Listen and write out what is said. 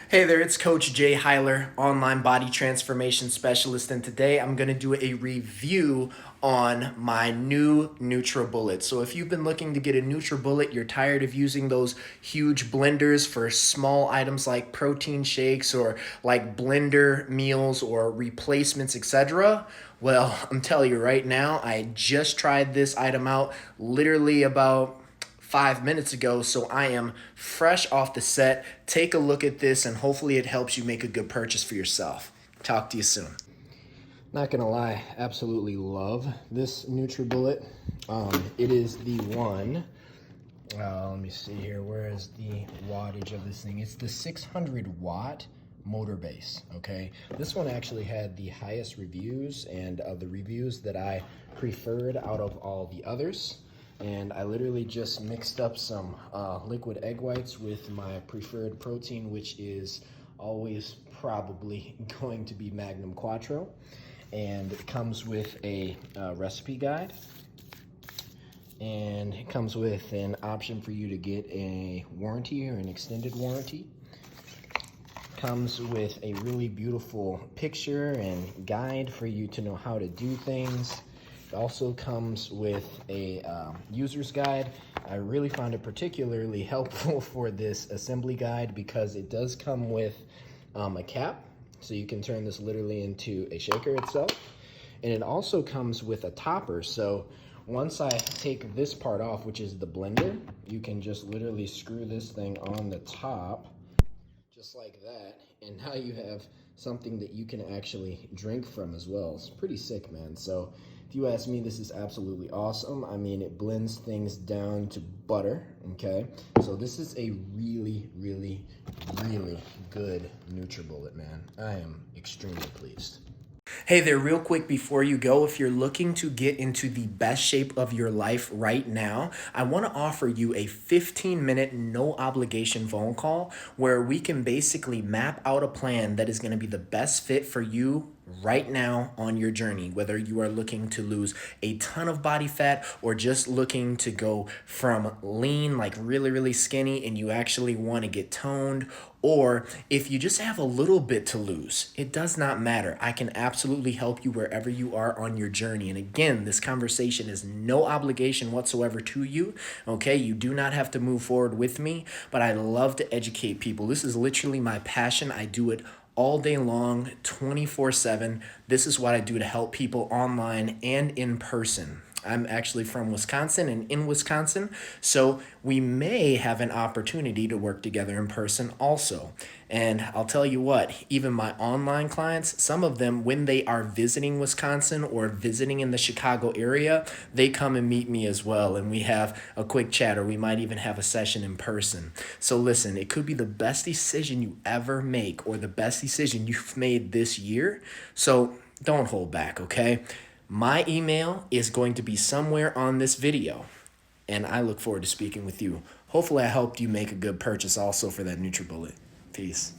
Hey there, it's Coach Jay Hyler, online body transformation specialist, and today I'm going to do a review on my new Nutribullet. So if you've been looking to get a Nutribullet, you're tired of using those huge blenders for small items like protein shakes or like blender meals or replacements, etc. Well, I'm telling you right now, I just tried this item out literally about 5 minutes ago, so I am fresh off the set. Take a look at this and hopefully it helps you make a good purchase for yourself. Talk to you soon. Not gonna lie, absolutely love this Nutribullet. It is the one, let me see here, where is the wattage of this thing? It's the 600 watt motor base, okay? This one actually had the highest reviews, and of the reviews that I preferred out of all the others. And I literally just mixed up some liquid egg whites with my preferred protein, which is always probably going to be Magnum Quattro. And it comes with a recipe guide. And it comes with an option for you to get a warranty or an extended warranty. Comes with a really beautiful picture and guide for you to know how to do things. It also comes with a user's guide. I really found it particularly helpful for this assembly guide because it does come with a cap, so you can turn this literally into a shaker itself. And it also comes with a topper, so once I take this part off, which is the blender, you can just literally screw this thing on the top, just like that, and now you have something that you can actually drink from as well. It's pretty sick, man. So if you ask me, this is absolutely awesome. I mean, it blends things down to butter, okay? So this is a really, really, really good Nutribullet, man. I am extremely pleased. Hey there, real quick before you go, if you're looking to get into the best shape of your life right now, I want to offer you a 15-minute no obligation phone call where we can basically map out a plan that is going to be the best fit for you right now on your journey, whether you are looking to lose a ton of body fat or just looking to go from lean, like really, really skinny, and you actually want to get toned, or if you just have a little bit to lose. It does not matter. I can absolutely help you wherever you are on your journey. And again, this conversation is no obligation whatsoever to you, okay? You do not have to move forward with me, but I love to educate people. This is literally my passion. I do it all day long, 24/7. This is what I do to help people online and in person. I'm actually from Wisconsin and in Wisconsin, so we may have an opportunity to work together in person also. And I'll tell you what, even my online clients, some of them, when they are visiting Wisconsin or visiting in the Chicago area, they come and meet me as well. And we have a quick chat, or we might even have a session in person. So listen, it could be the best decision you ever make or the best decision you've made this year. So don't hold back, okay? My email is going to be somewhere on this video, and I look forward to speaking with you. Hopefully I helped you make a good purchase also for that Nutribullet. Peace.